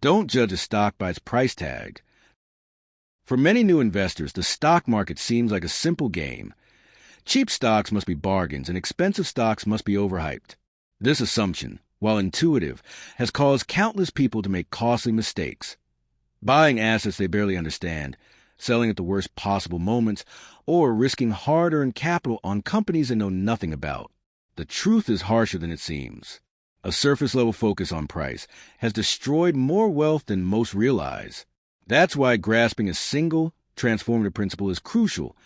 Don't judge a stock by its price tag. For many new investors, the stock market seems like a simple game. Cheap stocks must be bargains, and expensive stocks must be overhyped. This assumption, while intuitive, has caused countless people to make costly mistakes. Buying assets they barely understand, selling at the worst possible moments, or risking hard-earned capital on companies they know nothing about. The truth is harsher than it seems. A surface-level focus on price has destroyed more wealth than most realize. That's why grasping a single, transformative principle is crucial.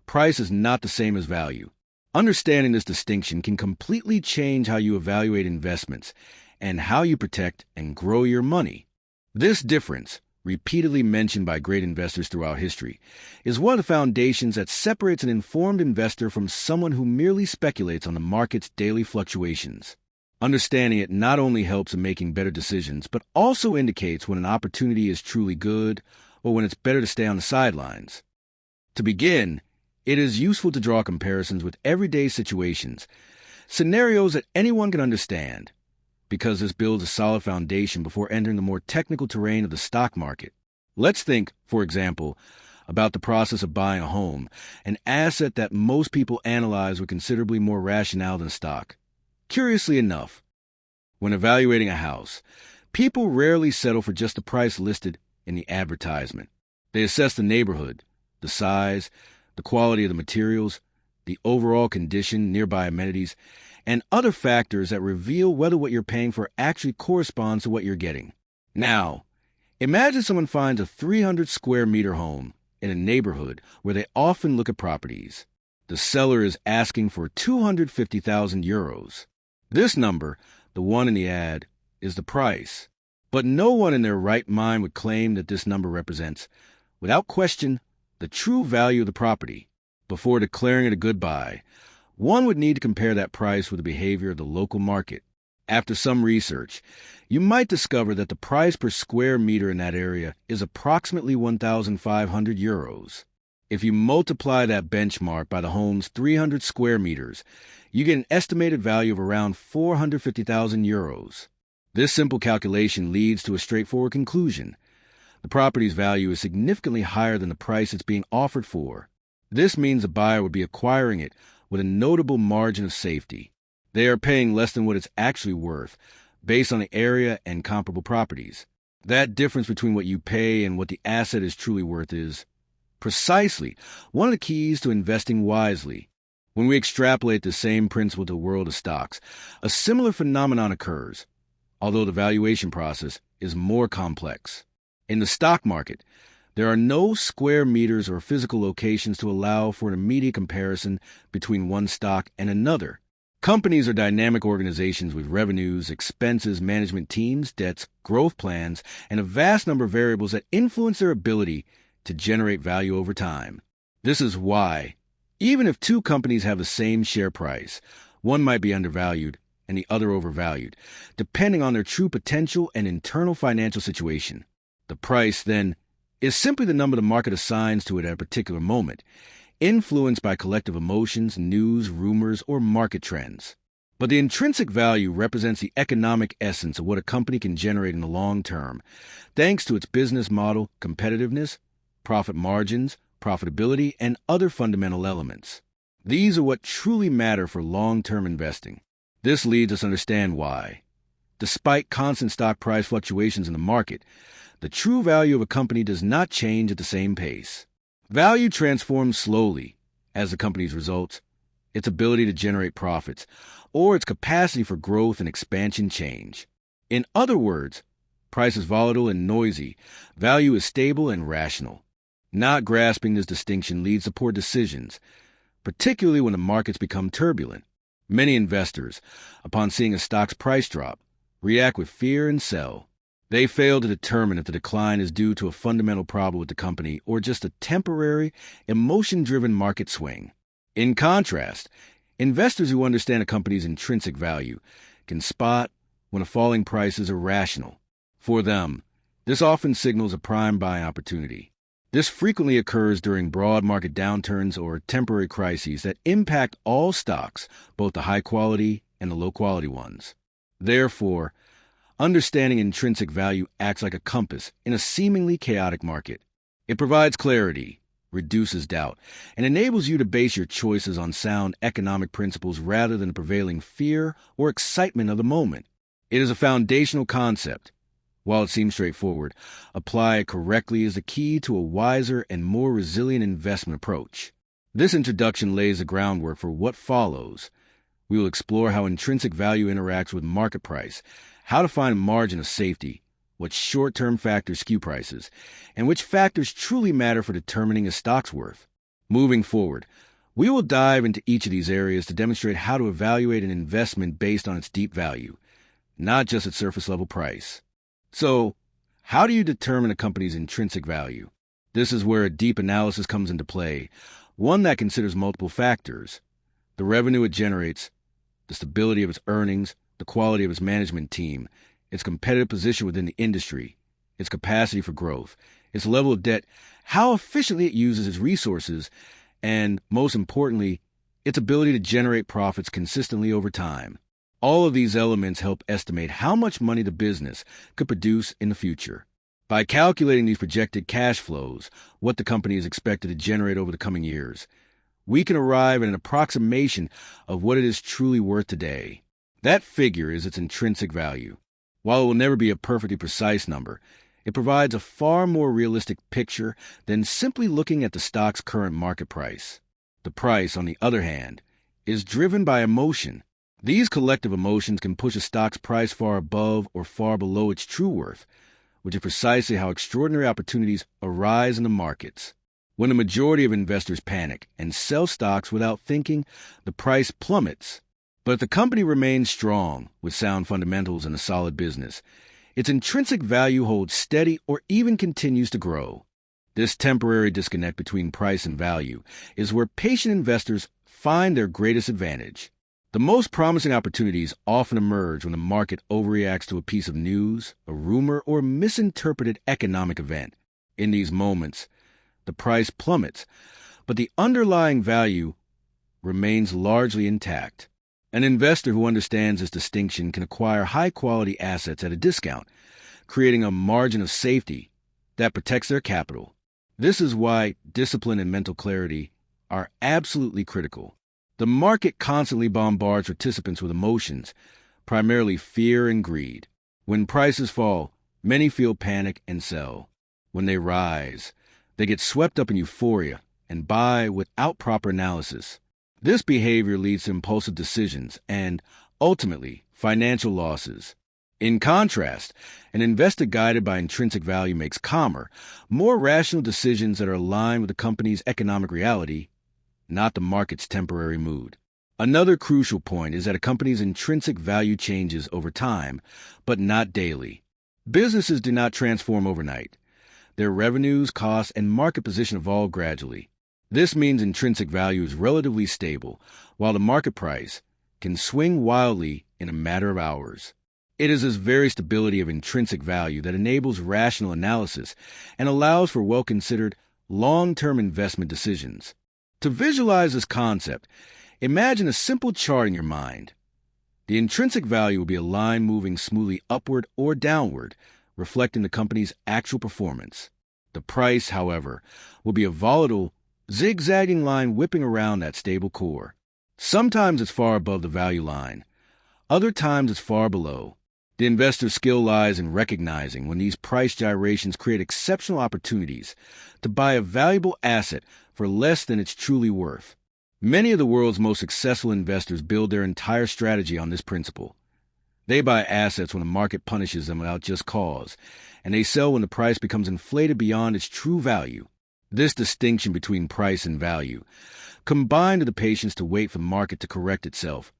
Price is not the same as value. Understanding this distinction can completely change how you evaluate investments and how you protect and grow your money. This difference, repeatedly mentioned by great investors throughout history, is one of the foundations that separates an informed investor from someone who merely speculates on the market's daily fluctuations. Understanding it not only helps in making better decisions, but also indicates when an opportunity is truly good or when it's better to stay on the sidelines. To begin, it is useful to draw comparisons with everyday situations, scenarios that anyone can understand, because this builds a solid foundation before entering the more technical terrain of the stock market. Let's think, for example, about the process of buying a home, an asset that most people analyze with considerably more rationale than stock. Curiously enough, when evaluating a house, people rarely settle for just the price listed in the advertisement. They assess the neighborhood, the size, the quality of the materials, the overall condition, nearby amenities, and other factors that reveal whether what you're paying for actually corresponds to what you're getting. Now, imagine someone finds a 300-square-meter home in a neighborhood where they often look at properties. The seller is asking for 250,000 euros. This number, the one in the ad, is the price. But no one in their right mind would claim that this number represents, without question, the true value of the property. Before declaring it a good buy, one would need to compare that price with the behavior of the local market. After some research, you might discover that the price per square meter in that area is approximately 1,500 euros. If you multiply that benchmark by the home's 300 square meters, you get an estimated value of around 450,000 euros. This simple calculation leads to a straightforward conclusion. The property's value is significantly higher than the price it's being offered for. This means the buyer would be acquiring it with a notable margin of safety. They are paying less than what it's actually worth, based on the area and comparable properties. That difference between what you pay and what the asset is truly worth is precisely one of the keys to investing wisely. When we extrapolate the same principle to the world of stocks, a similar phenomenon occurs, although the valuation process is more complex. In the stock market, there are no square meters or physical locations to allow for an immediate comparison between one stock and another. Companies are dynamic organizations with revenues, expenses, management teams, debts, growth plans, and a vast number of variables that influence their ability to generate value over time. This is why, even if two companies have the same share price, one might be undervalued and the other overvalued, depending on their true potential and internal financial situation. The price, then, is simply the number the market assigns to it at a particular moment, influenced by collective emotions, news, rumors, or market trends. But the intrinsic value represents the economic essence of what a company can generate in the long term, thanks to its business model, competitiveness, profit margins, profitability, and other fundamental elements. These are what truly matter for long-term investing. This leads us to understand why, despite constant stock price fluctuations in the market, the true value of a company does not change at the same pace. Value transforms slowly as the company's results, its ability to generate profits, or its capacity for growth and expansion change. In other words, price is volatile and noisy, value is stable and rational. Not grasping this distinction leads to poor decisions, particularly when the markets become turbulent. Many investors, upon seeing a stock's price drop, react with fear and sell. They fail to determine if the decline is due to a fundamental problem with the company or just a temporary, emotion-driven market swing. In contrast, investors who understand a company's intrinsic value can spot when a falling price is irrational. For them, this often signals a prime buying opportunity. This frequently occurs during broad market downturns or temporary crises that impact all stocks, both the high-quality and the low-quality ones. Therefore, Understanding intrinsic value acts like a compass in a seemingly chaotic market. It provides clarity, reduces doubt, and enables you to base your choices on sound economic principles rather than the prevailing fear or excitement of the moment. It is a foundational concept. While it seems straightforward, apply it correctly is the key to a wiser and more resilient investment approach. This introduction lays the groundwork for what follows. We will explore how intrinsic value interacts with market price, how to find a margin of safety, what short-term factors skew prices, and which factors truly matter for determining a stock's worth. Moving forward, we will dive into each of these areas to demonstrate how to evaluate an investment based on its deep value, not just its surface-level price. So, how do you determine a company's intrinsic value? This is where a deep analysis comes into play, one that considers multiple factors: the revenue it generates, the stability of its earnings, the quality of its management team, its competitive position within the industry, its capacity for growth, its level of debt, how efficiently it uses its resources, and, most importantly, its ability to generate profits consistently over time. All of these elements help estimate how much money the business could produce in the future. By calculating these projected cash flows, what the company is expected to generate over the coming years, we can arrive at an approximation of what it is truly worth today. That figure is its intrinsic value. While it will never be a perfectly precise number, it provides a far more realistic picture than simply looking at the stock's current market price. The price, on the other hand, is driven by emotion. These collective emotions can push a stock's price far above or far below its true worth, which is precisely how extraordinary opportunities arise in the markets. When the majority of investors panic and sell stocks without thinking, the price plummets. But if the company remains strong, with sound fundamentals and a solid business, its intrinsic value holds steady or even continues to grow. This temporary disconnect between price and value is where patient investors find their greatest advantage. The most promising opportunities often emerge when the market overreacts to a piece of news, a rumor, or a misinterpreted economic event. In these moments, the price plummets, but the underlying value remains largely intact. An investor who understands this distinction can acquire high-quality assets at a discount, creating a margin of safety that protects their capital. This is why discipline and mental clarity are absolutely critical. The market constantly bombards participants with emotions, primarily fear and greed. When prices fall, many feel panic and sell. When they rise, they get swept up in euphoria and buy without proper analysis. This behavior leads to impulsive decisions and, ultimately, financial losses. In contrast, an investor guided by intrinsic value makes calmer, more rational decisions that are aligned with the company's economic reality, not the market's temporary mood. Another crucial point is that a company's intrinsic value changes over time, but not daily. Businesses do not transform overnight. Their revenues, costs, and market position evolve gradually. This means intrinsic value is relatively stable, while the market price can swing wildly in a matter of hours. It is this very stability of intrinsic value that enables rational analysis and allows for well-considered, long-term investment decisions. To visualize this concept, imagine a simple chart in your mind. The intrinsic value will be a line moving smoothly upward or downward, reflecting the company's actual performance. The price, however, will be a volatile, zigzagging line whipping around that stable core. Sometimes it's far above the value line. Other times it's far below. The investor's skill lies in recognizing when these price gyrations create exceptional opportunities to buy a valuable asset for less than it's truly worth. Many of the world's most successful investors build their entire strategy on this principle. They buy assets when the market punishes them without just cause, and they sell when the price becomes inflated beyond its true value. This distinction between price and value, combined with the patience to wait for the market to correct itself,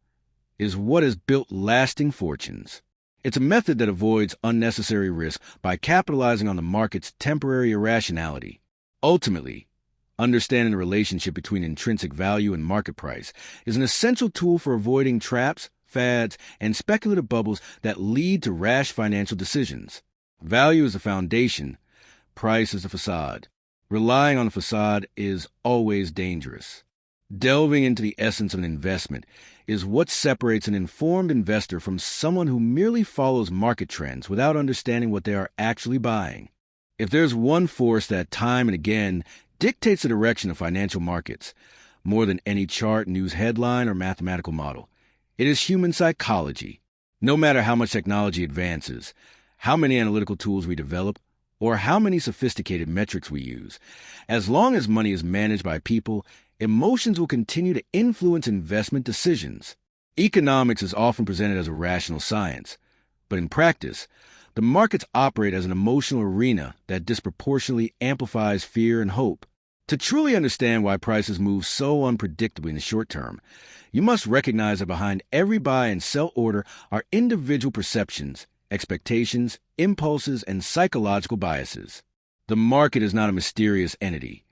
is what has built lasting fortunes. It's a method that avoids unnecessary risk by capitalizing on the market's temporary irrationality. Ultimately, understanding the relationship between intrinsic value and market price is an essential tool for avoiding traps, fads, and speculative bubbles that lead to rash financial decisions. Value is the foundation, price is the facade. Relying on the facade is always dangerous. Delving into the essence of an investment is what separates an informed investor from someone who merely follows market trends without understanding what they are actually buying. If there's one force that time and again dictates the direction of financial markets, more than any chart, news headline, or mathematical model, it is human psychology. No matter how much technology advances, how many analytical tools we develop, or how many sophisticated metrics we use, as long as money is managed by people, emotions will continue to influence investment decisions. Economics is often presented as a rational science, but in practice, the markets operate as an emotional arena that disproportionately amplifies fear and hope. To truly understand why prices move so unpredictably in the short term, you must recognize that behind every buy and sell order are individual perceptions, expectations, impulses, and psychological biases. The market is not a mysterious entity.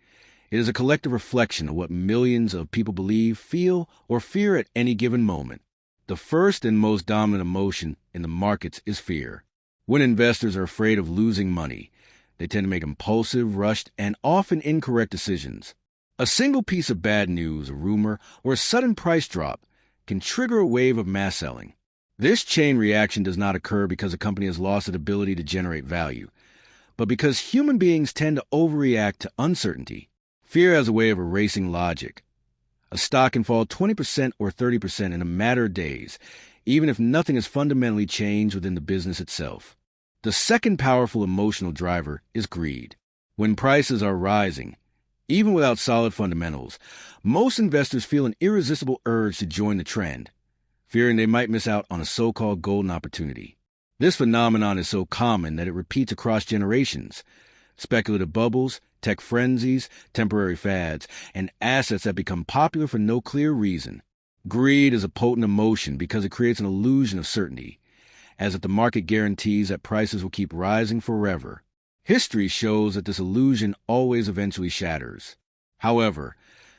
It is a collective reflection of what millions of people believe, feel, or fear at any given moment. The first and most dominant emotion in the markets is fear. When investors are afraid of losing money, they tend to make impulsive, rushed, and often incorrect decisions. A single piece of bad news, a rumor, or a sudden price drop can trigger a wave of mass selling. This chain reaction does not occur because a company has lost its ability to generate value, but because human beings tend to overreact to uncertainty. Fear has a way of erasing logic. A stock can fall 20% or 30% in a matter of days, even if nothing has fundamentally changed within the business itself. The second powerful emotional driver is greed. When prices are rising, even without solid fundamentals, most investors feel an irresistible urge to join the trend, fearing they might miss out on a so-called golden opportunity. This phenomenon is so common that it repeats across generations. Speculative bubbles, tech frenzies, temporary fads, and assets that become popular for no clear reason. Greed is a potent emotion because it creates an illusion of certainty, as if the market guarantees that prices will keep rising forever. History shows that this illusion always eventually shatters. However,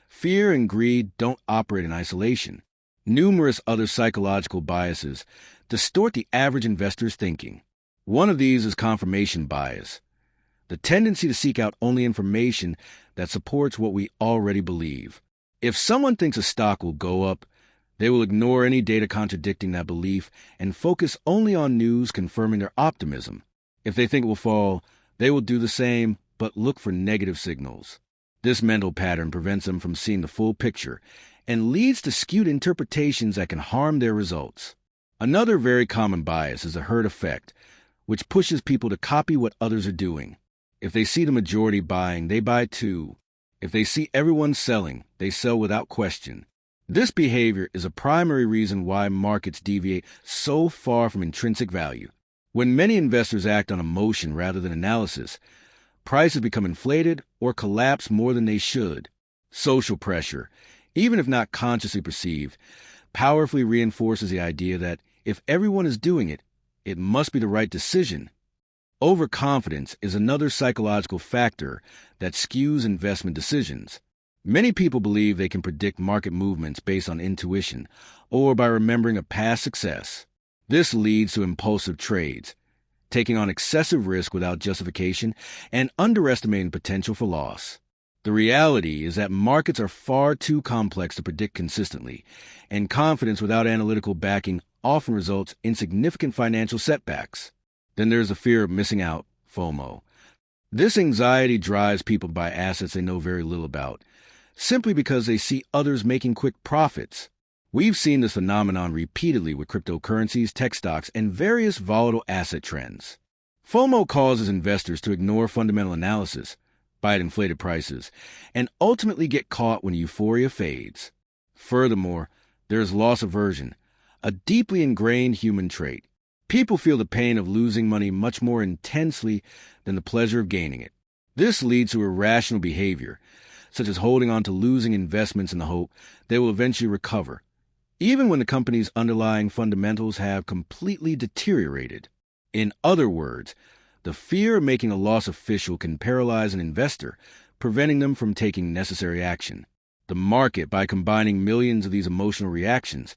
fear and greed don't operate in isolation. Numerous other psychological biases distort the average investor's thinking. One of these is confirmation bias, the tendency to seek out only information that supports what we already believe. If someone thinks a stock will go up, they will ignore any data contradicting that belief and focus only on news confirming their optimism. If they think it will fall, they will do the same, but look for negative signals. This mental pattern prevents them from seeing the full picture and leads to skewed interpretations that can harm their results. Another very common bias is the herd effect, which pushes people to copy what others are doing. If they see the majority buying, they buy too. If they see everyone selling, they sell without question. This behavior is a primary reason why markets deviate so far from intrinsic value. When many investors act on emotion rather than analysis, prices become inflated or collapse more than they should. Social pressure, even if not consciously perceived, powerfully reinforces the idea that if everyone is doing it, it must be the right decision. Overconfidence is another psychological factor that skews investment decisions. Many people believe they can predict market movements based on intuition or by remembering a past success. This leads to impulsive trades, taking on excessive risk without justification and underestimating potential for loss. The reality is that markets are far too complex to predict consistently, and confidence without analytical backing often results in significant financial setbacks. Then there's the fear of missing out, FOMO. This anxiety drives people to buy assets they know very little about, simply because they see others making quick profits. We've seen this phenomenon repeatedly with cryptocurrencies, tech stocks, and various volatile asset trends. FOMO causes investors to ignore fundamental analysis, buy at inflated prices, and ultimately get caught when euphoria fades. Furthermore, there is loss aversion, a deeply ingrained human trait. People feel the pain of losing money much more intensely than the pleasure of gaining it. This leads to irrational behavior, such as holding on to losing investments in the hope they will eventually recover, even when the company's underlying fundamentals have completely deteriorated. In other words, the fear of making a loss official can paralyze an investor, preventing them from taking necessary action. The market, by combining millions of these emotional reactions,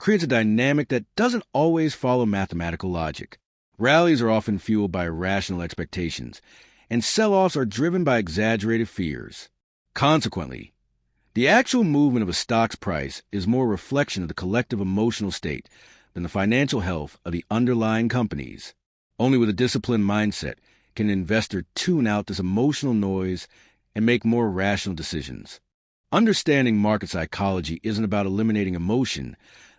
creates a dynamic that doesn't always follow mathematical logic. Rallies are often fueled by irrational expectations, and sell-offs are driven by exaggerated fears. Consequently, The actual movement of a stock's price is more a reflection of the collective emotional state than the financial health of the underlying companies. Only with a disciplined mindset can an investor tune out this emotional noise and make more rational decisions. Understanding market psychology isn't about eliminating emotion,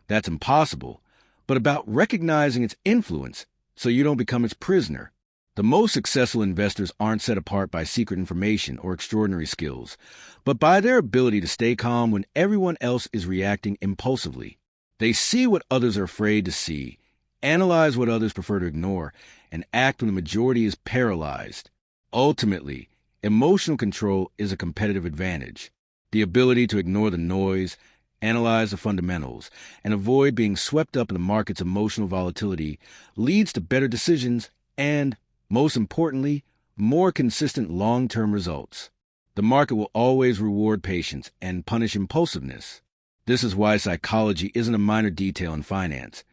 that's impossible, but about recognizing its influence so you don't become its prisoner. The most successful investors aren't set apart by secret information or extraordinary skills, but by their ability to stay calm when everyone else is reacting impulsively. They see what others are afraid to see, analyze what others prefer to ignore, and act when the majority is paralyzed. Ultimately, emotional control is a competitive advantage. The ability to ignore the noise, analyze the fundamentals, and avoid being swept up in the market's emotional volatility leads to better decisions and, most importantly, more consistent long-term results. The market will always reward patience and punish impulsiveness. This is why psychology isn't a minor detail in finance.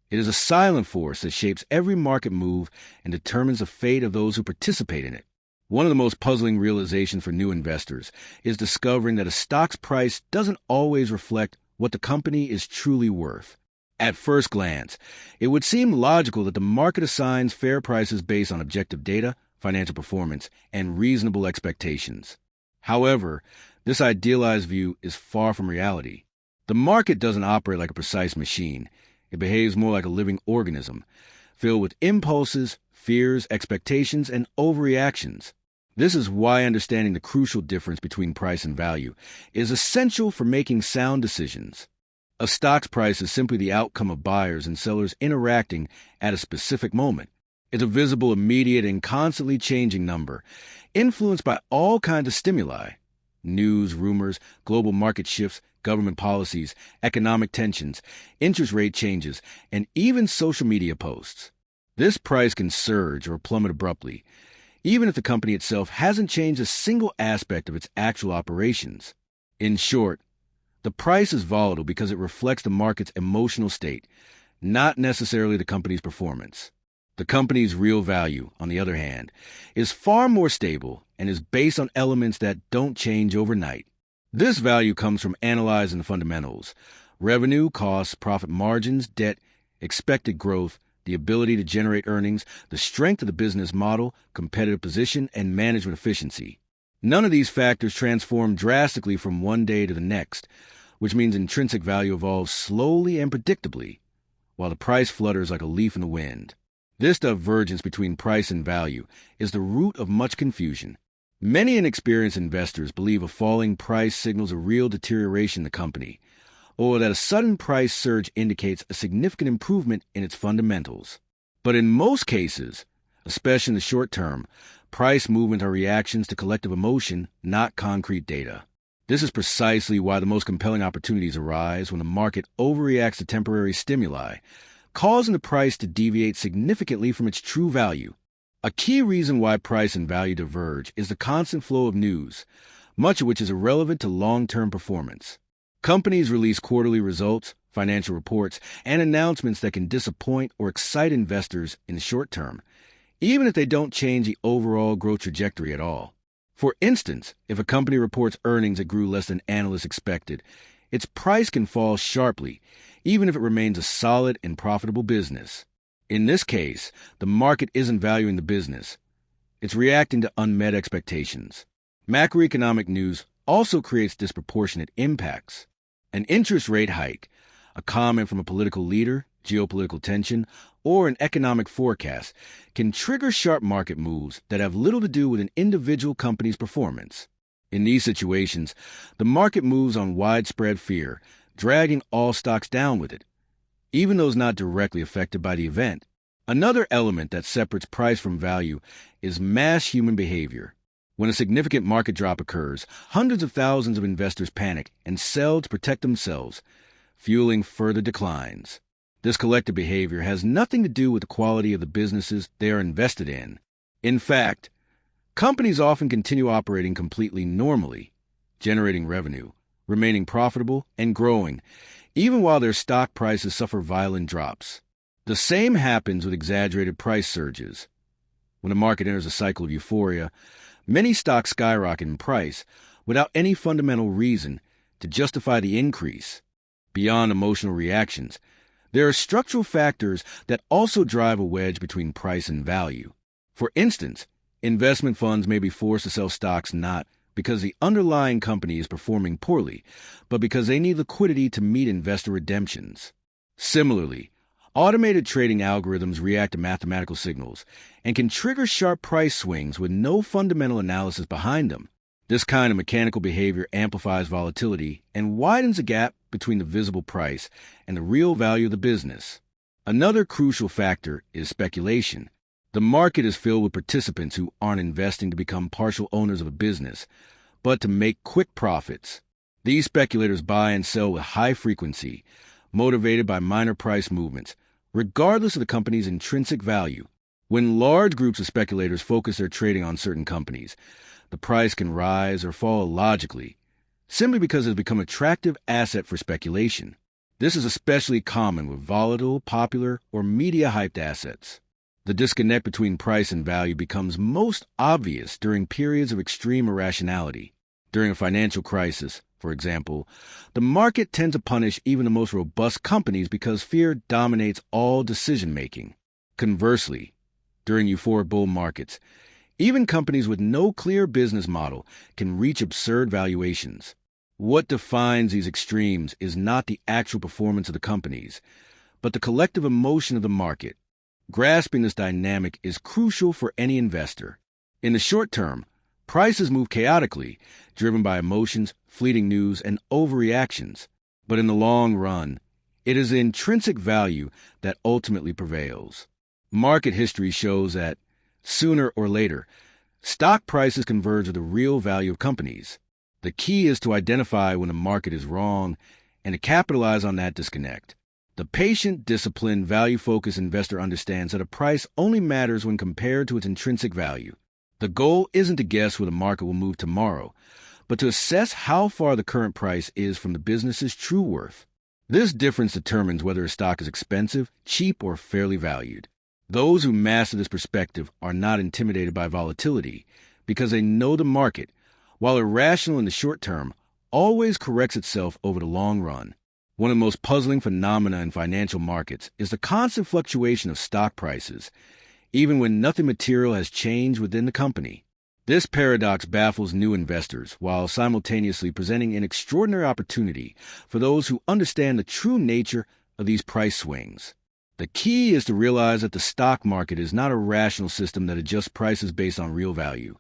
It is a silent force that shapes every market move and determines the fate of those who participate in it. One of the most puzzling realizations for new investors is discovering that a stock's price doesn't always reflect what the company is truly worth. At first glance, it would seem logical that the market assigns fair prices based on objective data, financial performance, and reasonable expectations. However, this idealized view is far from reality. The market doesn't operate like a precise machine. It behaves more like a living organism, filled with impulses, fears, expectations, and overreactions. This is why understanding the crucial difference between price and value is essential for making sound decisions. A stock's price is simply the outcome of buyers and sellers interacting at a specific moment. It's a visible, immediate, and constantly changing number, influenced by all kinds of stimuli: news, rumors, global market shifts, government policies, economic tensions, interest rate changes, and even social media posts. This price can surge or plummet abruptly, even if the company itself hasn't changed a single aspect of its actual operations. In short, the price is volatile because it reflects the market's emotional state, not necessarily the company's performance. The company's real value, on the other hand, is far more stable and is based on elements that don't change overnight. This value comes from analyzing the fundamentals: revenue, costs, profit margins, debt, expected growth, the ability to generate earnings, the strength of the business model, competitive position, and management efficiency. None of these factors transform drastically from one day to the next, which means intrinsic value evolves slowly and predictably, while the price flutters like a leaf in the wind. This divergence between price and value is the root of much confusion. Many inexperienced investors believe a falling price signals a real deterioration in the company, or that a sudden price surge indicates a significant improvement in its fundamentals. But in most cases, especially in the short term, price movements are reactions to collective emotion, not concrete data. This is precisely why the most compelling opportunities arise when the market overreacts to temporary stimuli, causing the price to deviate significantly from its true value. A key reason why price and value diverge is the constant flow of news, much of which is irrelevant to long-term performance. Companies release quarterly results, financial reports, and announcements that can disappoint or excite investors in the short term, even if they don't change the overall growth trajectory at all. For instance, if a company reports earnings that grew less than analysts expected, its price can fall sharply, even if it remains a solid and profitable business. In this case, the market isn't valuing the business. It's reacting to unmet expectations. Macroeconomic news also creates disproportionate impacts. An interest rate hike, a comment from a political leader, geopolitical tension, or an economic forecast can trigger sharp market moves that have little to do with an individual company's performance. In these situations, the market moves on widespread fear, dragging all stocks down with it, even those not directly affected by the event. Another element that separates price from value is mass human behavior. When a significant market drop occurs, hundreds of thousands of investors panic and sell to protect themselves, fueling further declines. This collective behavior has nothing to do with the quality of the businesses they are invested in. In fact, companies often continue operating completely normally, generating revenue, remaining profitable, and growing, even while their stock prices suffer violent drops. The same happens with exaggerated price surges. When a market enters a cycle of euphoria, many stocks skyrocket in price, without any fundamental reason to justify the increase. Beyond emotional reactions, there are structural factors that also drive a wedge between price and value. For instance, investment funds may be forced to sell stocks not because the underlying company is performing poorly, but because they need liquidity to meet investor redemptions. Similarly, automated trading algorithms react to mathematical signals and can trigger sharp price swings with no fundamental analysis behind them. This kind of mechanical behavior amplifies volatility and widens the gap between the visible price and the real value of the business. Another crucial factor is speculation. The market is filled with participants who aren't investing to become partial owners of a business, but to make quick profits. These speculators buy and sell with high frequency, motivated by minor price movements, regardless of the company's intrinsic value. When large groups of speculators focus their trading on certain companies, the price can rise or fall illogically, simply because it has become an attractive asset for speculation. This is especially common with volatile, popular, or media-hyped assets. The disconnect between price and value becomes most obvious during periods of extreme irrationality. During a financial crisis, for example, the market tends to punish even the most robust companies because fear dominates all decision-making. Conversely, during euphoric bull markets, even companies with no clear business model can reach absurd valuations. What defines these extremes is not the actual performance of the companies, but the collective emotion of the market. Grasping this dynamic is crucial for any investor. In the short term, prices move chaotically, driven by emotions, fleeting news, and overreactions. But in the long run, it is the intrinsic value that ultimately prevails. Market history shows that, sooner or later, stock prices converge with the real value of companies. The key is to identify when the market is wrong and to capitalize on that disconnect. The patient, disciplined, value-focused investor understands that a price only matters when compared to its intrinsic value. The goal isn't to guess where the market will move tomorrow, but to assess how far the current price is from the business's true worth. This difference determines whether a stock is expensive, cheap, or fairly valued. Those who master this perspective are not intimidated by volatility because they know the market, while irrational in the short term, always corrects itself over the long run. One of the most puzzling phenomena in financial markets is the constant fluctuation of stock prices, even when nothing material has changed within the company. This paradox baffles new investors while simultaneously presenting an extraordinary opportunity for those who understand the true nature of these price swings. The key is to realize that the stock market is not a rational system that adjusts prices based on real value,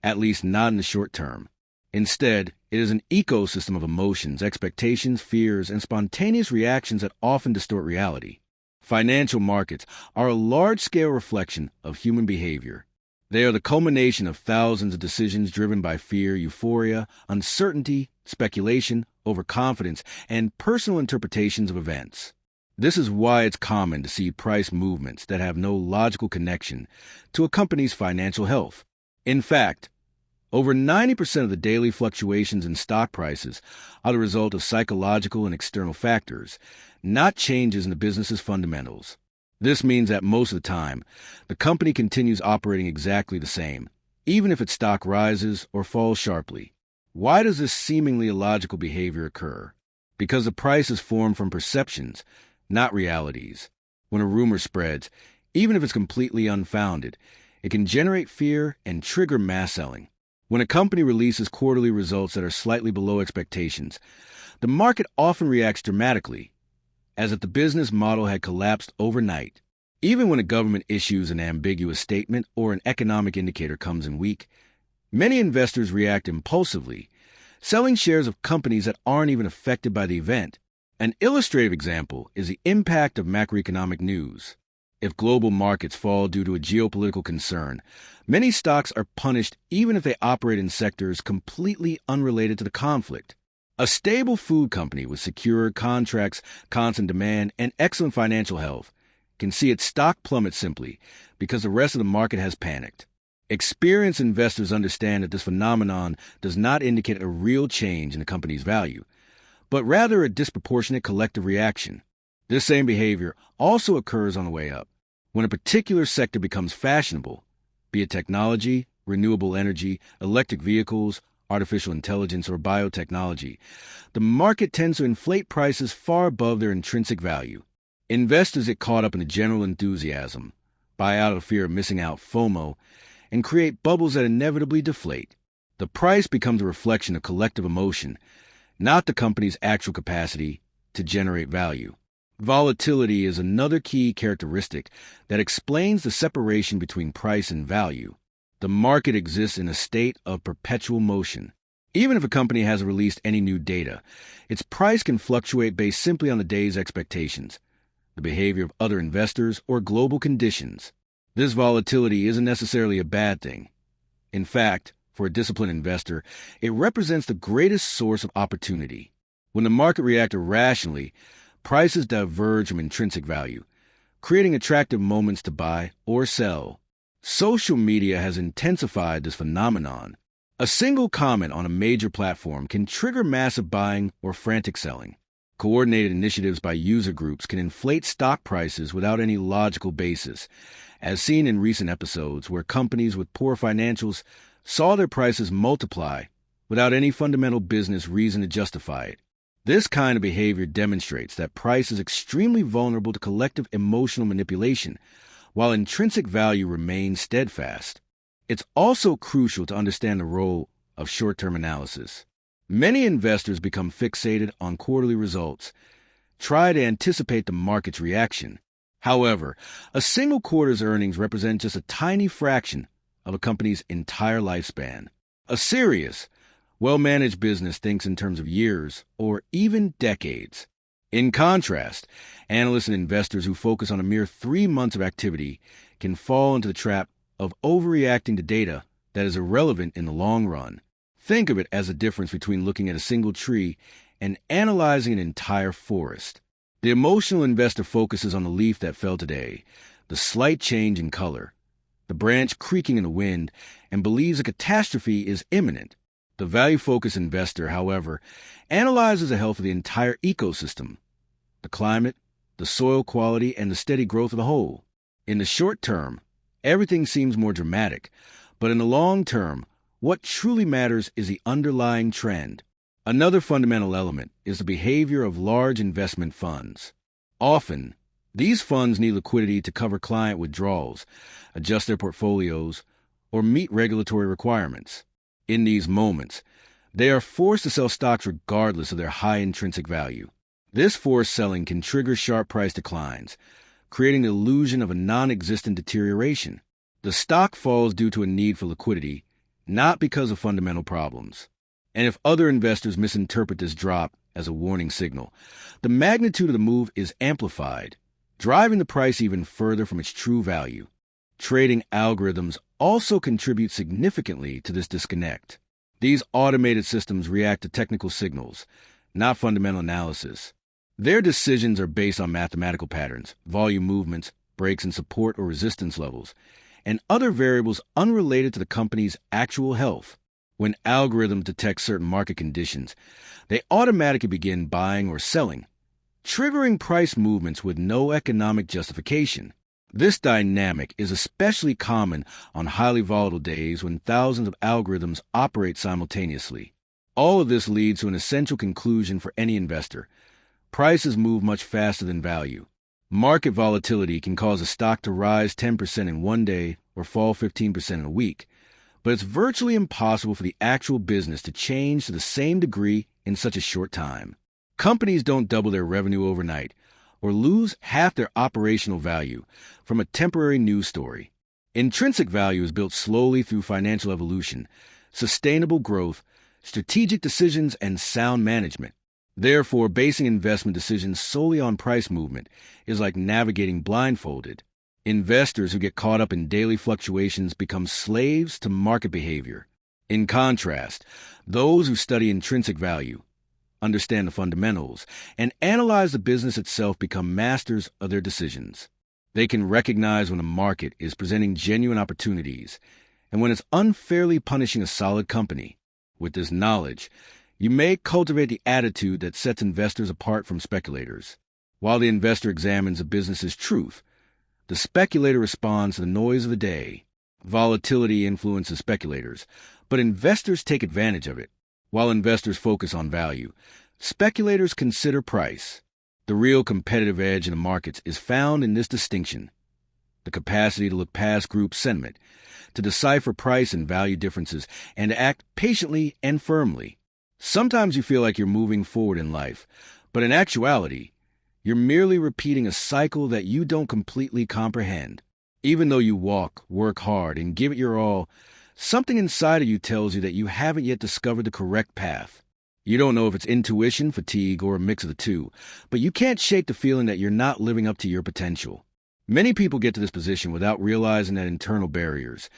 at least not in the short term. Instead, it is an ecosystem of emotions, expectations, fears, and spontaneous reactions that often distort reality. Financial markets are a large-scale reflection of human behavior. They are the culmination of thousands of decisions driven by fear, euphoria, uncertainty, speculation, overconfidence, and personal interpretations of events. This is why it's common to see price movements that have no logical connection to a company's financial health. In fact, over 90% of the daily fluctuations in stock prices are the result of psychological and external factors, not changes in the business's fundamentals. This means that most of the time, the company continues operating exactly the same, even if its stock rises or falls sharply. Why does this seemingly illogical behavior occur? Because the price is formed from perceptions, not realities. When a rumor spreads, even if it's completely unfounded, it can generate fear and trigger mass selling. When a company releases quarterly results that are slightly below expectations, the market often reacts dramatically, as if the business model had collapsed overnight. Even when a government issues an ambiguous statement or an economic indicator comes in weak, many investors react impulsively, selling shares of companies that aren't even affected by the event. An illustrative example is the impact of macroeconomic news. If global markets fall due to a geopolitical concern, many stocks are punished even if they operate in sectors completely unrelated to the conflict. A stable food company with secure contracts, constant demand, and excellent financial health can see its stock plummet simply because the rest of the market has panicked. Experienced investors understand that this phenomenon does not indicate a real change in the company's value, but rather a disproportionate collective reaction. This same behavior also occurs on the way up. When a particular sector becomes fashionable, be it technology, renewable energy, electric vehicles, artificial intelligence, or biotechnology, the market tends to inflate prices far above their intrinsic value. Investors get caught up in the general enthusiasm, buy out of fear of missing out FOMO, and create bubbles that inevitably deflate. The price becomes a reflection of collective emotion, not the company's actual capacity to generate value. Volatility is another key characteristic that explains the separation between price and value. The market exists in a state of perpetual motion. Even if a company hasn't released any new data, its price can fluctuate based simply on the day's expectations, the behavior of other investors, or global conditions. This volatility isn't necessarily a bad thing. In fact, for a disciplined investor, it represents the greatest source of opportunity. When the market reacts irrationally, prices diverge from intrinsic value, creating attractive moments to buy or sell. Social media has intensified this phenomenon. A single comment on a major platform can trigger massive buying or frantic selling. Coordinated initiatives by user groups can inflate stock prices without any logical basis, as seen in recent episodes where companies with poor financials saw their prices multiply without any fundamental business reason to justify it. This kind of behavior demonstrates that price is extremely vulnerable to collective emotional manipulation, while intrinsic value remains steadfast. It's also crucial to understand the role of short-term analysis. Many investors become fixated on quarterly results, try to anticipate the market's reaction. However, a single quarter's earnings represent just a tiny fraction of a company's entire lifespan. A serious, well-managed business thinks in terms of years or even decades. In contrast, analysts and investors who focus on a mere 3 months of activity can fall into the trap of overreacting to data that is irrelevant in the long run. Think of it as the difference between looking at a single tree and analyzing an entire forest. The emotional investor focuses on the leaf that fell today, the slight change in color, the branch creaking in the wind, and believes a catastrophe is imminent. The value-focused investor, however, analyzes the health of the entire ecosystem, the climate, the soil quality, and the steady growth of the whole. In the short term, everything seems more dramatic, but in the long term, what truly matters is the underlying trend. Another fundamental element is the behavior of large investment funds. Often, these funds need liquidity to cover client withdrawals, adjust their portfolios, or meet regulatory requirements. In these moments, they are forced to sell stocks regardless of their high intrinsic value. This forced selling can trigger sharp price declines, creating the illusion of a non-existent deterioration. The stock falls due to a need for liquidity, not because of fundamental problems. And if other investors misinterpret this drop as a warning signal, the magnitude of the move is amplified, driving the price even further from its true value. Trading algorithms also contribute significantly to this disconnect. These automated systems react to technical signals, not fundamental analysis. Their decisions are based on mathematical patterns, volume movements, breaks in support or resistance levels, and other variables unrelated to the company's actual health. When algorithms detect certain market conditions, they automatically begin buying or selling, triggering price movements with no economic justification. This dynamic is especially common on highly volatile days when thousands of algorithms operate simultaneously. All of this leads to an essential conclusion for any investor. Prices move much faster than value. Market volatility can cause a stock to rise 10% in one day or fall 15% in a week, but it's virtually impossible for the actual business to change to the same degree in such a short time. Companies don't double their revenue overnight or lose half their operational value from a temporary news story. Intrinsic value is built slowly through financial evolution, sustainable growth, strategic decisions, and sound management. Therefore, basing investment decisions solely on price movement is like navigating blindfolded. Investors who get caught up in daily fluctuations become slaves to market behavior. In contrast, those who study intrinsic value, understand the fundamentals, and analyze the business itself become masters of their decisions. They can recognize when the market is presenting genuine opportunities and when it's unfairly punishing a solid company. With this knowledge, you may cultivate the attitude that sets investors apart from speculators. While the investor examines a business's truth, the speculator responds to the noise of the day. Volatility influences speculators, but investors take advantage of it. While investors focus on value, speculators consider price. The real competitive edge in the markets is found in this distinction: the capacity to look past group sentiment, to decipher price and value differences, and to act patiently and firmly. Sometimes you feel like you're moving forward in life, but in actuality, you're merely repeating a cycle that you don't completely comprehend. Even though you work hard, and give it your all, something inside of you tells you that you haven't yet discovered the correct path. You don't know if it's intuition, fatigue, or a mix of the two, but you can't shake the feeling that you're not living up to your potential. Many people get to this position without realizing that internal barriers,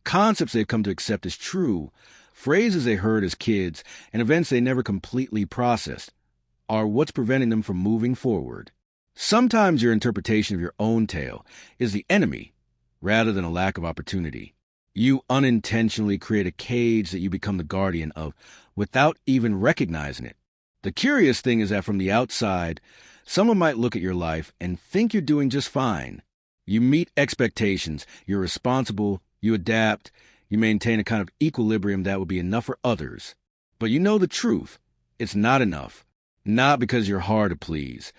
concepts they've come to accept as true, phrases they heard as kids, and events they never completely processed, are what's preventing them from moving forward. Sometimes your interpretation of your own tale is the enemy rather than a lack of opportunity. You unintentionally create a cage that you become the guardian of without even recognizing it. The curious thing is that from the outside, someone might look at your life and think you're doing just fine. You meet expectations, you're responsible, you adapt, you maintain a kind of equilibrium that would be enough for others. But you know the truth. It's not enough. Not because you're hard to please,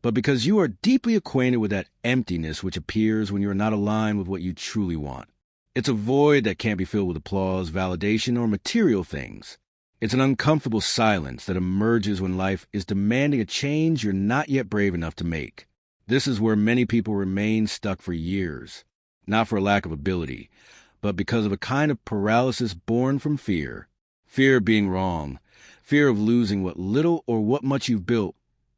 but because you are deeply acquainted with that emptiness which appears when you are not aligned with what you truly want. It's a void that can't be filled with applause, validation, or material things. It's an uncomfortable silence that emerges when life is demanding a change you're not yet brave enough to make. This is where many people remain stuck for years, not for a lack of ability, but because of a kind of paralysis born from fear. Fear of being wrong, fear of losing what little or what much you've built,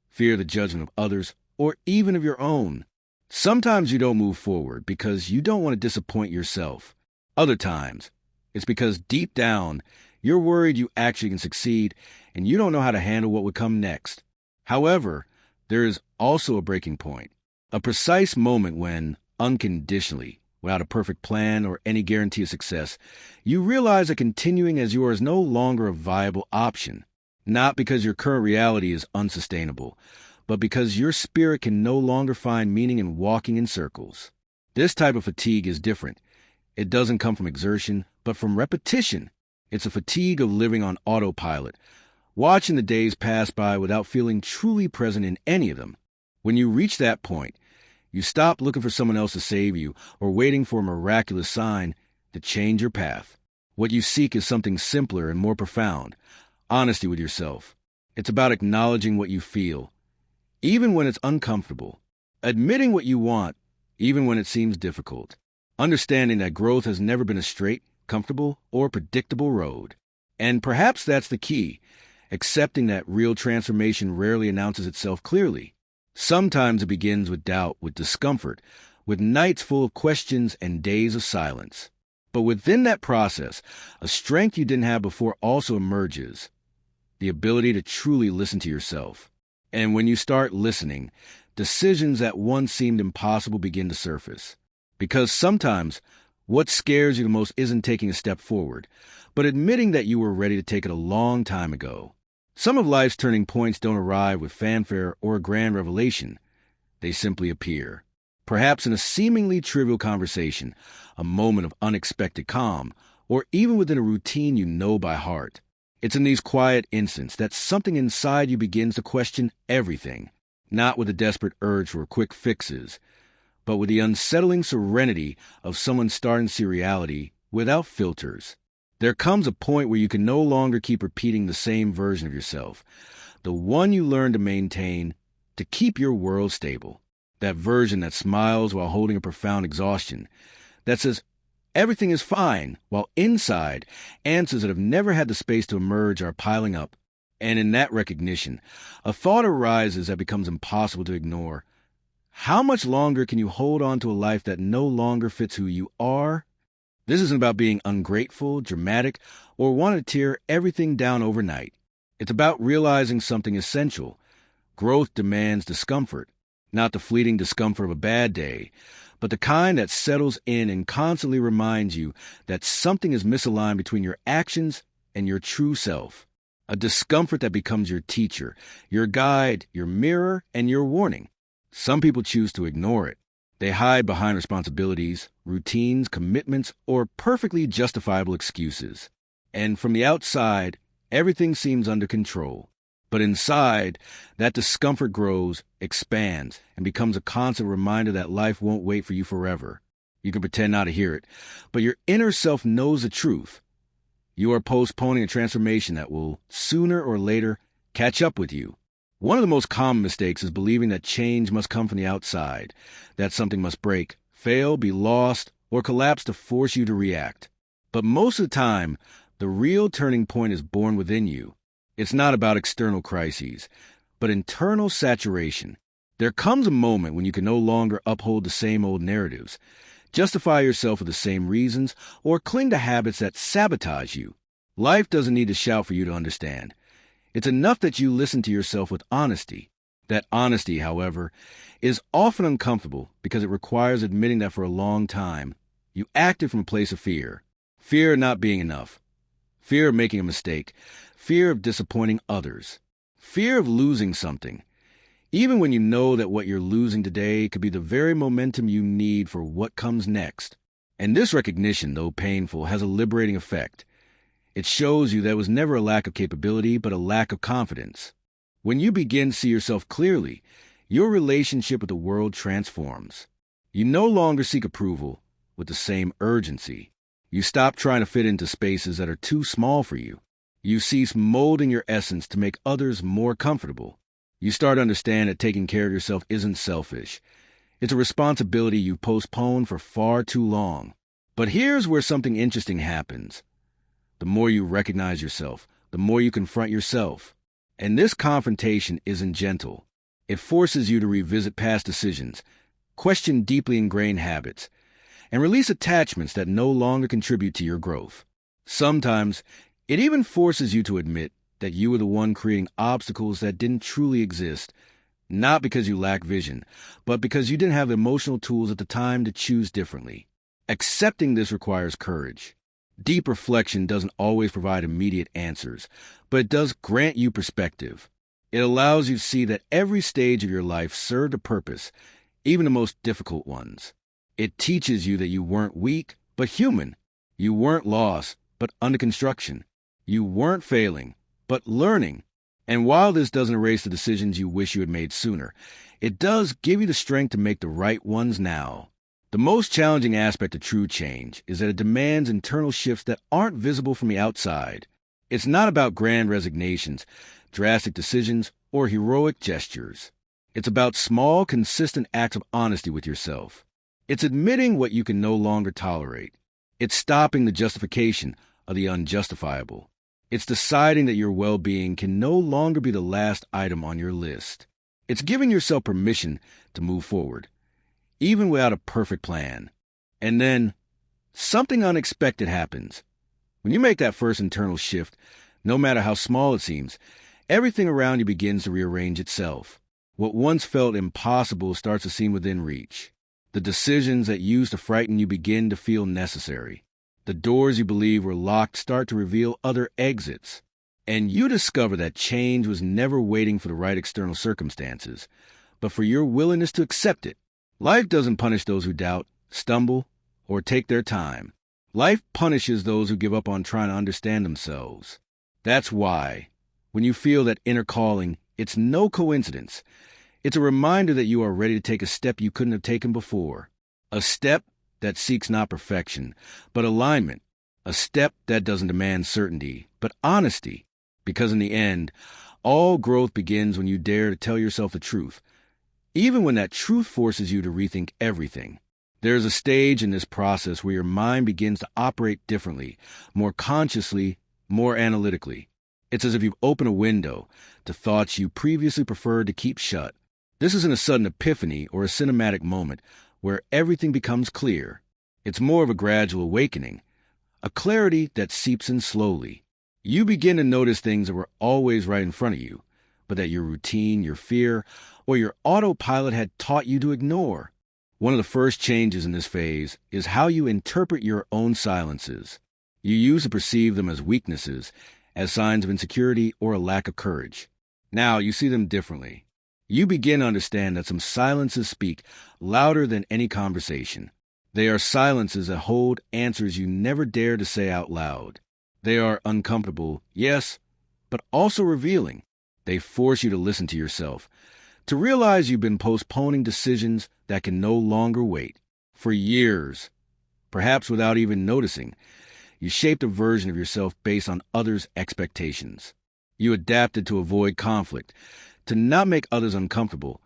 fear of the judgment of others, or even of your own. Sometimes you don't move forward because you don't want to disappoint yourself. Other times, it's because deep down, you're worried you actually can succeed and you don't know how to handle what would come next. However, there is also a breaking point, a precise moment when, unconditionally, without a perfect plan or any guarantee of success, you realize that continuing as you are is no longer a viable option. Not because your current reality is unsustainable, but because your spirit can no longer find meaning in walking in circles. This type of fatigue is different. It doesn't come from exertion, but from repetition. It's a fatigue of living on autopilot, watching the days pass by without feeling truly present in any of them. When you reach that point, you stop looking for someone else to save you or waiting for a miraculous sign to change your path. What you seek is something simpler and more profound: honesty with yourself. It's about acknowledging what you feel, even when it's uncomfortable. Admitting what you want, even when it seems difficult. Understanding that growth has never been a straight, comfortable, or predictable road. And perhaps that's the key, accepting that real transformation rarely announces itself clearly. Sometimes it begins with doubt, with discomfort, with nights full of questions and days of silence. But within that process, a strength you didn't have before also emerges: the ability to truly listen to yourself. And when you start listening, decisions that once seemed impossible begin to surface. Because sometimes what scares you the most isn't taking a step forward, but admitting that you were ready to take it a long time ago. Some of life's turning points don't arrive with fanfare or a grand revelation. They simply appear. Perhaps in a seemingly trivial conversation, a moment of unexpected calm, or even within a routine you know by heart. It's in these quiet instants that something inside you begins to question everything, not with a desperate urge for quick fixes, but with the unsettling serenity of someone starting to see reality without filters. There comes a point where you can no longer keep repeating the same version of yourself, the one you learned to maintain to keep your world stable. That version that smiles while holding a profound exhaustion, that says everything is fine, while inside, answers that have never had the space to emerge are piling up. And in that recognition, a thought arises that becomes impossible to ignore. How much longer can you hold on to a life that no longer fits who you are? This isn't about being ungrateful, dramatic, or wanting to tear everything down overnight. It's about realizing something essential. Growth demands discomfort, not the fleeting discomfort of a bad day, but the kind that settles in and constantly reminds you that something is misaligned between your actions and your true self. A discomfort that becomes your teacher, your guide, your mirror, and your warning. Some people choose to ignore it. They hide behind responsibilities, routines, commitments, or perfectly justifiable excuses. And from the outside, everything seems under control. But inside, that discomfort grows, expands, and becomes a constant reminder that life won't wait for you forever. You can pretend not to hear it, but your inner self knows the truth. You are postponing a transformation that will, sooner or later, catch up with you. One of the most common mistakes is believing that change must come from the outside, that something must break, fail, be lost, or collapse to force you to react. But most of the time, the real turning point is born within you. It's not about external crises, but internal saturation. There comes a moment when you can no longer uphold the same old narratives, justify yourself for the same reasons, or cling to habits that sabotage you. Life doesn't need to shout for you to understand. It's enough that you listen to yourself with honesty. That honesty, however, is often uncomfortable because it requires admitting that for a long time, you acted from a place of fear. Fear of not being enough. Fear of making a mistake. Fear of disappointing others. Fear of losing something. Even when you know that what you're losing today could be the very momentum you need for what comes next. And this recognition, though painful, has a liberating effect. It shows you that it was never a lack of capability, but a lack of confidence. When you begin to see yourself clearly, your relationship with the world transforms. You no longer seek approval with the same urgency. You stop trying to fit into spaces that are too small for you. You cease molding your essence to make others more comfortable. You start to understand that taking care of yourself isn't selfish. It's a responsibility you postponed for far too long. But here's where something interesting happens. The more you recognize yourself, the more you confront yourself. And this confrontation isn't gentle. It forces you to revisit past decisions, question deeply ingrained habits, and release attachments that no longer contribute to your growth. Sometimes, it even forces you to admit that you were the one creating obstacles that didn't truly exist, not because you lack vision, but because you didn't have the emotional tools at the time to choose differently. Accepting this requires courage. Deep reflection doesn't always provide immediate answers, but it does grant you perspective. It allows you to see that every stage of your life served a purpose, even the most difficult ones. It teaches you that you weren't weak, but human. You weren't lost, but under construction. You weren't failing, but learning. And while this doesn't erase the decisions you wish you had made sooner, it does give you the strength to make the right ones now. The most challenging aspect of true change is that it demands internal shifts that aren't visible from the outside. It's not about grand resignations, drastic decisions, or heroic gestures. It's about small, consistent acts of honesty with yourself. It's admitting what you can no longer tolerate. It's stopping the justification of the unjustifiable. It's deciding that your well-being can no longer be the last item on your list. It's giving yourself permission to move forward, even without a perfect plan. And then, something unexpected happens. When you make that first internal shift, no matter how small it seems, everything around you begins to rearrange itself. What once felt impossible starts to seem within reach. The decisions that used to frighten you begin to feel necessary. The doors you believe were locked start to reveal other exits. And you discover that change was never waiting for the right external circumstances, but for your willingness to accept it. Life doesn't punish those who doubt, stumble, or take their time. Life punishes those who give up on trying to understand themselves. That's why, when you feel that inner calling, it's no coincidence. It's a reminder that you are ready to take a step you couldn't have taken before. A step that seeks not perfection, but alignment. A step that doesn't demand certainty, but honesty. Because in the end, all growth begins when you dare to tell yourself the truth, even when that truth forces you to rethink everything. There's a stage in this process where your mind begins to operate differently, more consciously, more analytically. It's as if you've opened a window to thoughts you previously preferred to keep shut. This isn't a sudden epiphany or a cinematic moment where everything becomes clear. It's more of a gradual awakening, a clarity that seeps in slowly. You begin to notice things that were always right in front of you, but that your routine, your fear, or your autopilot had taught you to ignore. One of the first changes in this phase is how you interpret your own silences. You used to perceive them as weaknesses, as signs of insecurity or a lack of courage. Now you see them differently. You begin to understand that some silences speak louder than any conversation. They are silences that hold answers you never dare to say out loud. They are uncomfortable, yes, but also revealing. They force you to listen to yourself, to realize you've been postponing decisions that can no longer wait. For years, perhaps without even noticing, you shaped a version of yourself based on others' expectations. You adapted to avoid conflict, to not make others uncomfortable,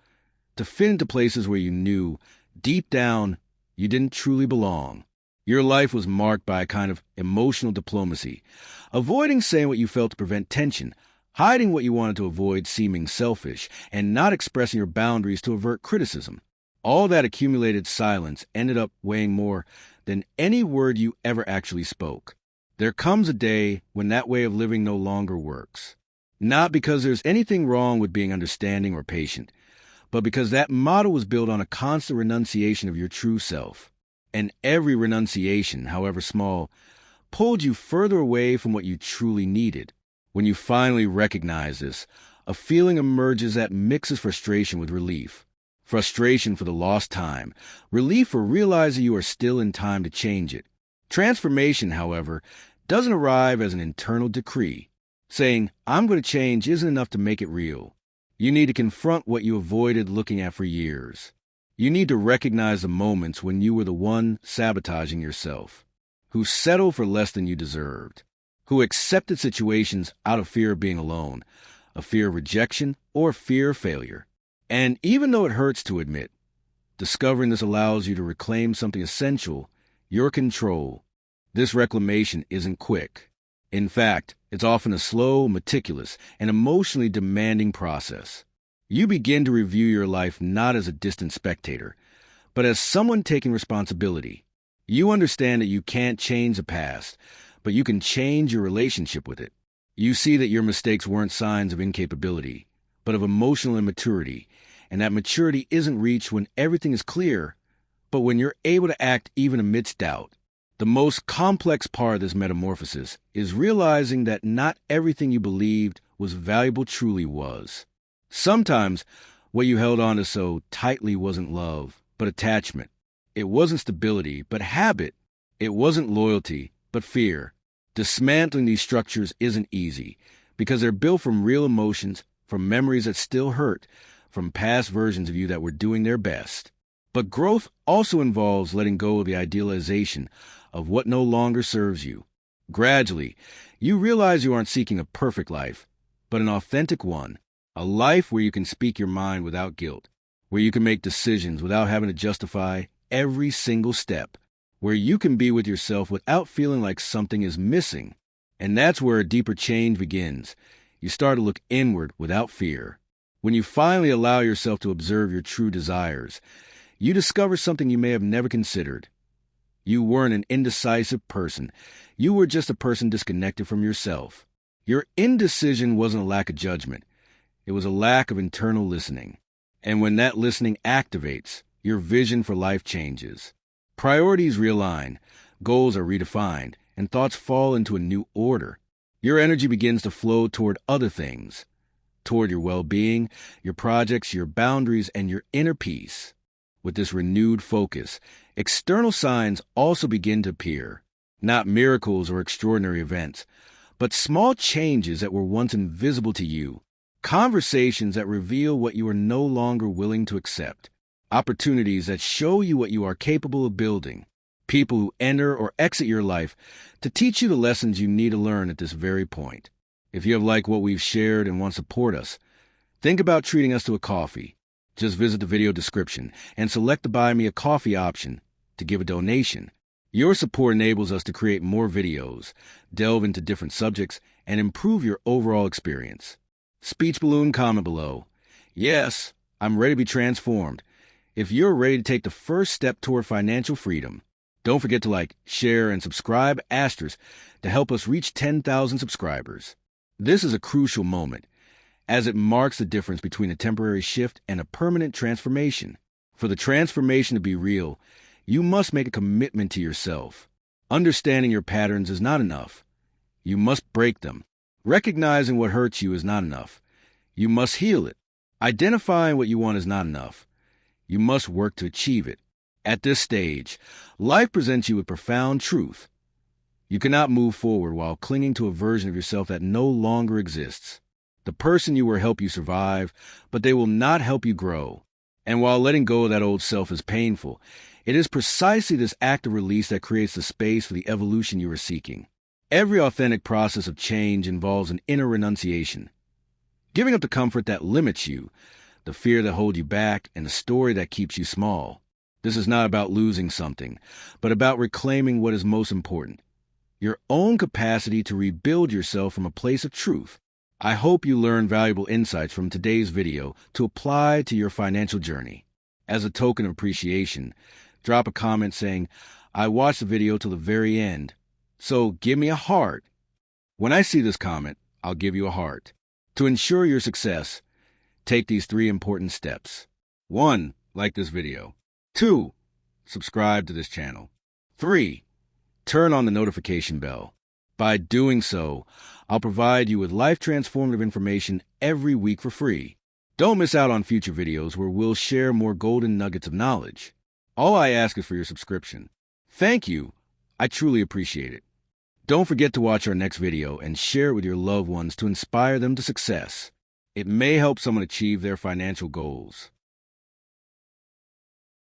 to fit into places where you knew, deep down, you didn't truly belong. Your life was marked by a kind of emotional diplomacy, avoiding saying what you felt to prevent tension, hiding what you wanted to avoid seeming selfish, and not expressing your boundaries to avert criticism. All that accumulated silence ended up weighing more than any word you ever actually spoke. There comes a day when that way of living no longer works. Not because there's anything wrong with being understanding or patient, but because that model was built on a constant renunciation of your true self. And every renunciation, however small, pulled you further away from what you truly needed. When you finally recognize this, a feeling emerges that mixes frustration with relief. Frustration for the lost time, relief for realizing you are still in time to change it. Transformation, however, doesn't arrive as an internal decree. Saying, I'm going to change isn't enough to make it real. You need to confront what you avoided looking at for years. You need to recognize the moments when you were the one sabotaging yourself, who settled for less than you deserved, who accepted situations out of fear of being alone, a fear of rejection, or fear of failure. And even though it hurts to admit, discovering this allows you to reclaim something essential, your control. This reclamation isn't quick. In fact, it's often a slow, meticulous, and emotionally demanding process. You begin to review your life not as a distant spectator, but as someone taking responsibility. You understand that you can't change the past, but you can change your relationship with it. You see that your mistakes weren't signs of incapability, but of emotional immaturity, and that maturity isn't reached when everything is clear, but when you're able to act even amidst doubt. The most complex part of this metamorphosis is realizing that not everything you believed was valuable truly was. Sometimes what you held on to so tightly wasn't love, but attachment. It wasn't stability, but habit. It wasn't loyalty, but fear. Dismantling these structures isn't easy, because they're built from real emotions, from memories that still hurt, from past versions of you that were doing their best. But growth also involves letting go of the idealization of what no longer serves you. Gradually, you realize you aren't seeking a perfect life, but an authentic one, a life where you can speak your mind without guilt, where you can make decisions without having to justify every single step, where you can be with yourself without feeling like something is missing. And that's where a deeper change begins. You start to look inward without fear. When you finally allow yourself to observe your true desires, you discover something you may have never considered. You weren't an indecisive person. You were just a person disconnected from yourself. Your indecision wasn't a lack of judgment. It was a lack of internal listening. And when that listening activates, your vision for life changes. Priorities realign, goals are redefined, and thoughts fall into a new order. Your energy begins to flow toward other things, toward your well-being, your projects, your boundaries, and your inner peace. With this renewed focus, external signs also begin to appear, not miracles or extraordinary events, but small changes that were once invisible to you, conversations that reveal what you are no longer willing to accept, opportunities that show you what you are capable of building, people who enter or exit your life to teach you the lessons you need to learn at this very point. If you have liked what we've shared and want to support us, think about treating us to a coffee. Just visit the video description and select the Buy Me a Coffee option to give a donation. Your support enables us to create more videos, delve into different subjects, and improve your overall experience. Speech balloon comment below. Yes, I'm ready to be transformed. If you're ready to take the first step toward financial freedom, don't forget to like, share, and subscribe asterisk to help us reach 10,000 subscribers. This is a crucial moment, as it marks the difference between a temporary shift and a permanent transformation. For the transformation to be real, you must make a commitment to yourself. Understanding your patterns is not enough. You must break them. Recognizing what hurts you is not enough. You must heal it. Identifying what you want is not enough. You must work to achieve it. At this stage, life presents you with profound truth. You cannot move forward while clinging to a version of yourself that no longer exists. The person you were help you survive, but they will not help you grow. And while letting go of that old self is painful, it is precisely this act of release that creates the space for the evolution you are seeking. Every authentic process of change involves an inner renunciation. Giving up the comfort that limits you, the fear that holds you back, and the story that keeps you small. This is not about losing something, but about reclaiming what is most important. Your own capacity to rebuild yourself from a place of truth. I hope you learned valuable insights from today's video to apply to your financial journey. As a token of appreciation, drop a comment saying, "I watched the video till the very end, so give me a heart." When I see this comment, I'll give you a heart. To ensure your success, take these 3 important steps. 1. Like this video. 2. Subscribe to this channel. 3. Turn on the notification bell. By doing so, I'll provide you with life-transformative information every week for free. Don't miss out on future videos where we'll share more golden nuggets of knowledge. All I ask is for your subscription. Thank you. I truly appreciate it. Don't forget to watch our next video and share it with your loved ones to inspire them to success. It may help someone achieve their financial goals.